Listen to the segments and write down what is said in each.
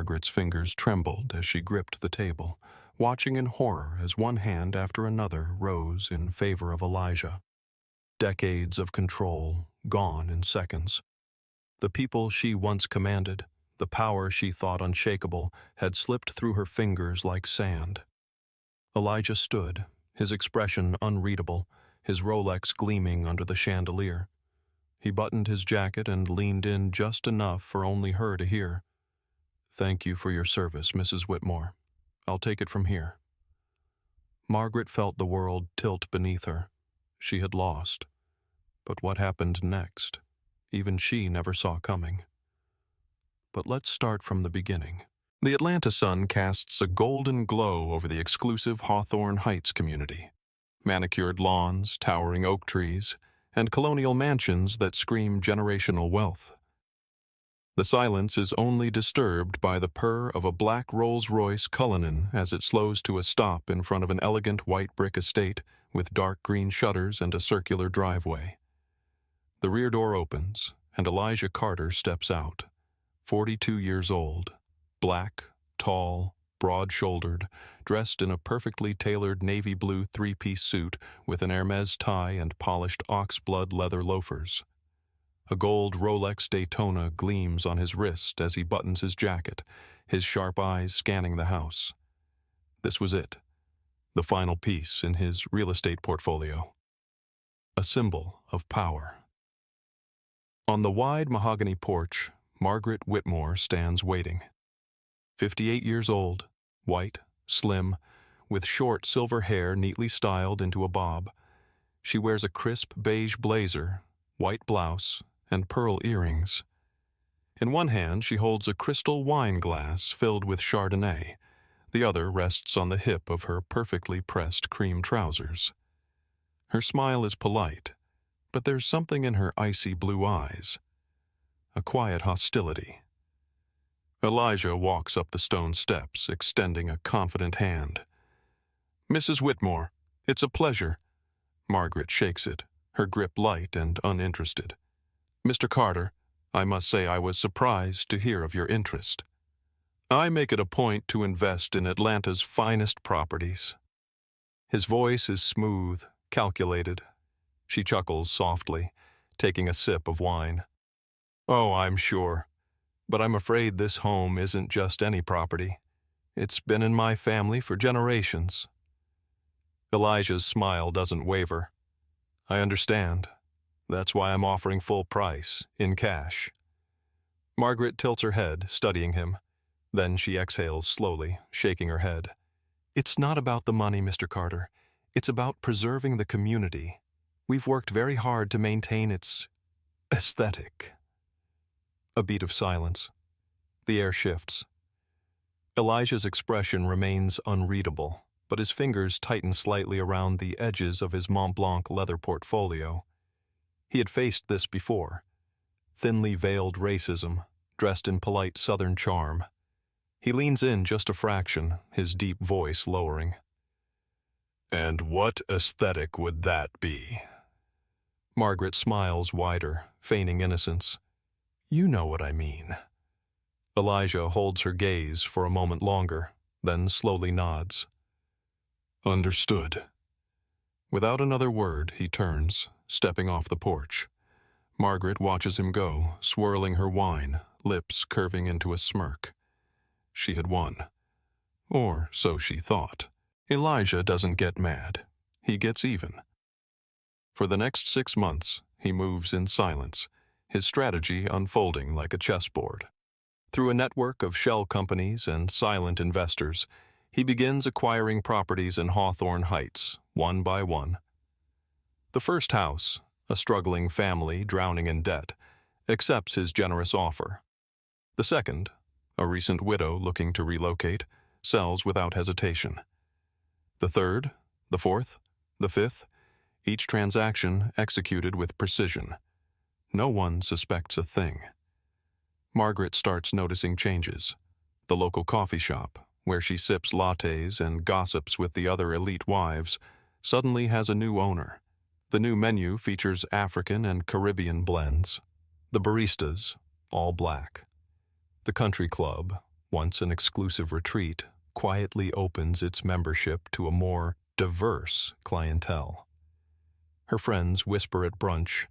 Margaret's fingers trembled as she gripped the table, watching in horror as one hand after another rose in favor of Elijah. Decades of control, gone in seconds. The people she once commanded, the power she thought unshakable, had slipped through her fingers like sand. Elijah stood, his expression unreadable, his Rolex gleaming under the chandelier. He buttoned his jacket and leaned in just enough for only her to hear. "Thank you for your service, Mrs. Whitmore. I'll take it from here." Margaret felt the world tilt beneath her. She had lost. But what happened next? Even she never saw coming. But let's start from the beginning. The Atlanta sun casts a golden glow over the exclusive Hawthorne Heights community. Manicured lawns, towering oak trees, and colonial mansions that scream generational wealth. The silence is only disturbed by the purr of a black Rolls-Royce Cullinan as it slows to a stop in front of an elegant white brick estate with dark green shutters and a circular driveway. The rear door opens, and Elijah Carter steps out, 42 years old, black, tall, broad-shouldered, dressed in a perfectly tailored navy blue three-piece suit with an Hermes tie and polished oxblood leather loafers. A gold Rolex Daytona gleams on his wrist as he buttons his jacket, his sharp eyes scanning the house. This was it, the final piece in his real estate portfolio. A symbol of power. On the wide mahogany porch, Margaret Whitmore stands waiting. 58 years old, white, slim, with short silver hair neatly styled into a bob. She wears a crisp beige blazer, white blouse, and pearl earrings. In one hand she holds a crystal wine glass filled with Chardonnay. The other rests on the hip of her perfectly pressed cream trousers. Her smile is polite, but there's something in her icy blue eyes. A quiet hostility. Elijah walks up the stone steps, extending a confident hand. "Mrs. Whitmore, it's a pleasure." Margaret shakes it, her grip light and uninterested. "Mr. Carter, I must say I was surprised to hear of your interest. I make it a point to invest in Atlanta's finest properties." His voice is smooth, calculated. She chuckles softly, taking a sip of wine. "Oh, I'm sure. But I'm afraid this home isn't just any property. It's been in my family for generations." Elijah's smile doesn't waver. "I understand. That's why I'm offering full price, in cash." Margaret tilts her head, studying him. Then she exhales slowly, shaking her head. "It's not about the money, Mr. Carter. It's about preserving the community. We've worked very hard to maintain its aesthetic." A beat of silence. The air shifts. Elijah's expression remains unreadable, but his fingers tighten slightly around the edges of his Mont Blanc leather portfolio. He had faced this before. Thinly veiled racism, dressed in polite Southern charm. He leans in just a fraction, his deep voice lowering. "And what aesthetic would that be?" Margaret smiles wider, feigning innocence. "You know what I mean." Elijah holds her gaze for a moment longer, then slowly nods. "Understood." Without another word, he turns, stepping off the porch. Margaret watches him go, swirling her wine, lips curving into a smirk. She had won. Or so she thought. Elijah doesn't get mad. He gets even. For the next 6 months, he moves in silence, his strategy unfolding like a chessboard. Through a network of shell companies and silent investors, he begins acquiring properties in Hawthorne Heights, one by one. The first house, a struggling family drowning in debt, accepts his generous offer. The second, a recent widow looking to relocate, sells without hesitation. The third, the fourth, the fifth, each transaction executed with precision. No one suspects a thing. Margaret starts noticing changes. The local coffee shop, where she sips lattes and gossips with the other elite wives, suddenly has a new owner. The new menu features African and Caribbean blends. The baristas, all black. The country club, once an exclusive retreat, quietly opens its membership to a more diverse clientele. Her friends whisper at brunch,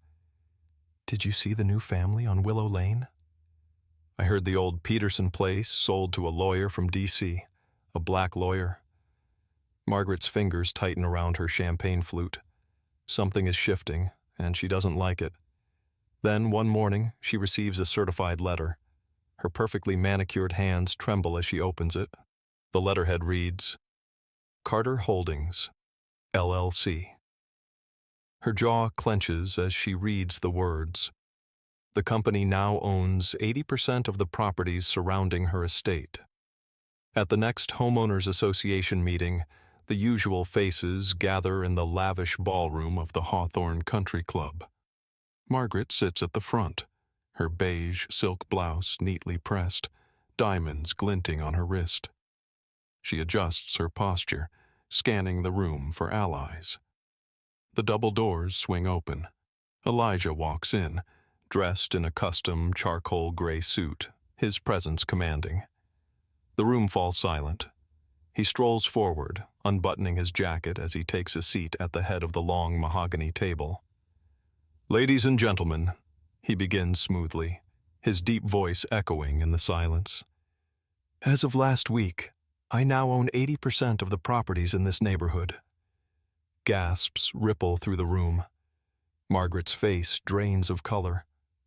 "Did you see the new family on Willow Lane? I heard the old Peterson place sold to a lawyer from D.C., a black lawyer." Margaret's fingers tighten around her champagne flute. Something is shifting, and she doesn't like it. Then, one morning, she receives a certified letter. Her perfectly manicured hands tremble as she opens it. The letterhead reads, Carter Holdings, LLC. Her jaw clenches as she reads the words. The company now owns 80% of the properties surrounding her estate. At the next Homeowners Association meeting, the usual faces gather in the lavish ballroom of the Hawthorne Country Club. Margaret sits at the front, her beige silk blouse neatly pressed, diamonds glinting on her wrist. She adjusts her posture, scanning the room for allies. The double doors swing open. Elijah walks in, dressed in a custom charcoal gray suit, his presence commanding. The room falls silent. He strolls forward, unbuttoning his jacket as he takes a seat at the head of the long mahogany table. "Ladies and gentlemen," he begins smoothly, his deep voice echoing in the silence. "As of last week, I now own 80% of the properties in this neighborhood." Gasps ripple through the room. Margaret's face drains of color.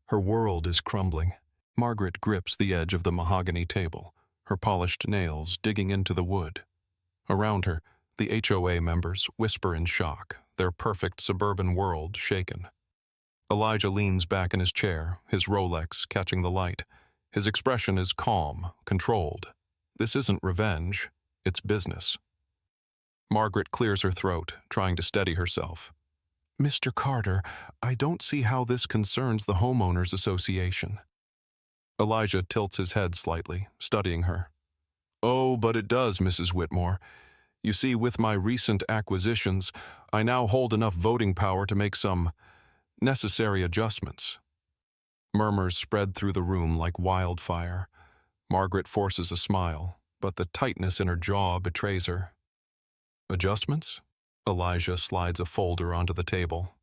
Her world is crumbling. Margaret grips the edge of the mahogany table, her polished nails digging into the wood. Around her, the HOA members whisper in shock, their perfect suburban world shaken. Elijah leans back in his chair, his Rolex catching the light. His expression is calm, controlled. This isn't revenge, it's business. Margaret clears her throat, trying to steady herself. "Mr. Carter, I don't see how this concerns the Homeowners Association." Elijah tilts his head slightly, studying her. "Oh, but it does, Mrs. Whitmore. You see, with my recent acquisitions, I now hold enough voting power to make some necessary adjustments." Murmurs spread through the room like wildfire. Margaret forces a smile, but the tightness in her jaw betrays her. "Adjustments?" Elijah slides a folder onto the table.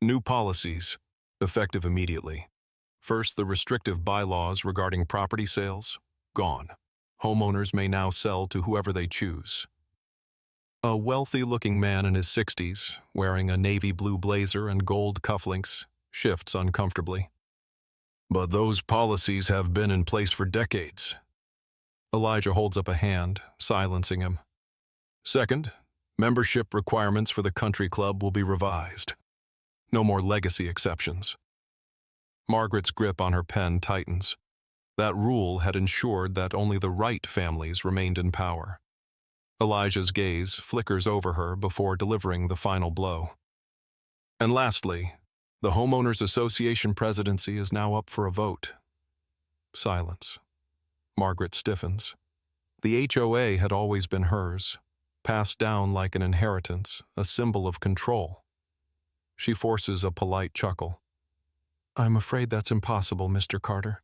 "New policies, effective immediately. First, the restrictive bylaws regarding property sales, gone. Homeowners may now sell to whoever they choose." A wealthy-looking man in his 60s, wearing a navy blue blazer and gold cufflinks, shifts uncomfortably. "But those policies have been in place for decades." Elijah holds up a hand, silencing him. "Second, membership requirements for the country club will be revised. No more legacy exceptions." Margaret's grip on her pen tightens. That rule had ensured that only the right families remained in power. Elijah's gaze flickers over her before delivering the final blow. "And lastly, the Homeowners Association presidency is now up for a vote." Silence. Margaret stiffens. The HOA had always been hers, passed down like an inheritance, a symbol of control. She forces a polite chuckle. "I'm afraid that's impossible, Mr. Carter.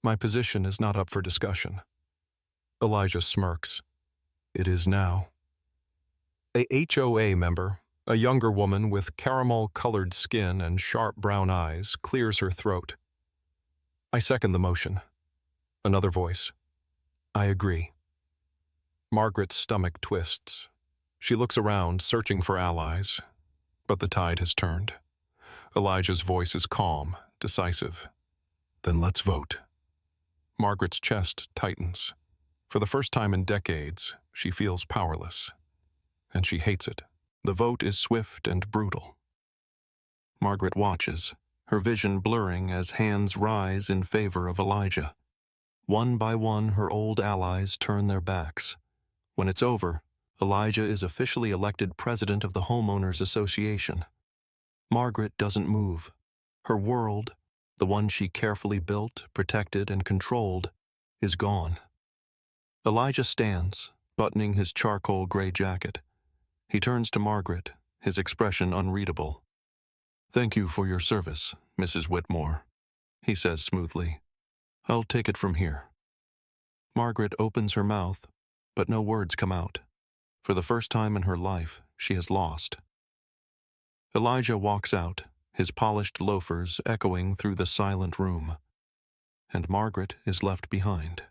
My position is not up for discussion." Elijah smirks. "It is now." A HOA member, a younger woman with caramel-colored skin and sharp brown eyes, clears her throat. "I second the motion." Another voice. "I agree." Margaret's stomach twists. She looks around, searching for allies, but the tide has turned. Elijah's voice is calm, decisive. "Then let's vote." Margaret's chest tightens. For the first time in decades, she feels powerless, and she hates it. The vote is swift and brutal. Margaret watches, her vision blurring as hands rise in favor of Elijah. One by one, her old allies turn their backs. When it's over, Elijah is officially elected president of the Homeowners Association. Margaret doesn't move. Her world, the one she carefully built, protected, and controlled, is gone. Elijah stands, buttoning his charcoal gray jacket. He turns to Margaret, his expression unreadable. "Thank you for your service, Mrs. Whitmore," he says smoothly. "I'll take it from here." Margaret opens her mouth, but no words come out. For the first time in her life, she has lost. Elijah walks out, his polished loafers echoing through the silent room, and Margaret is left behind.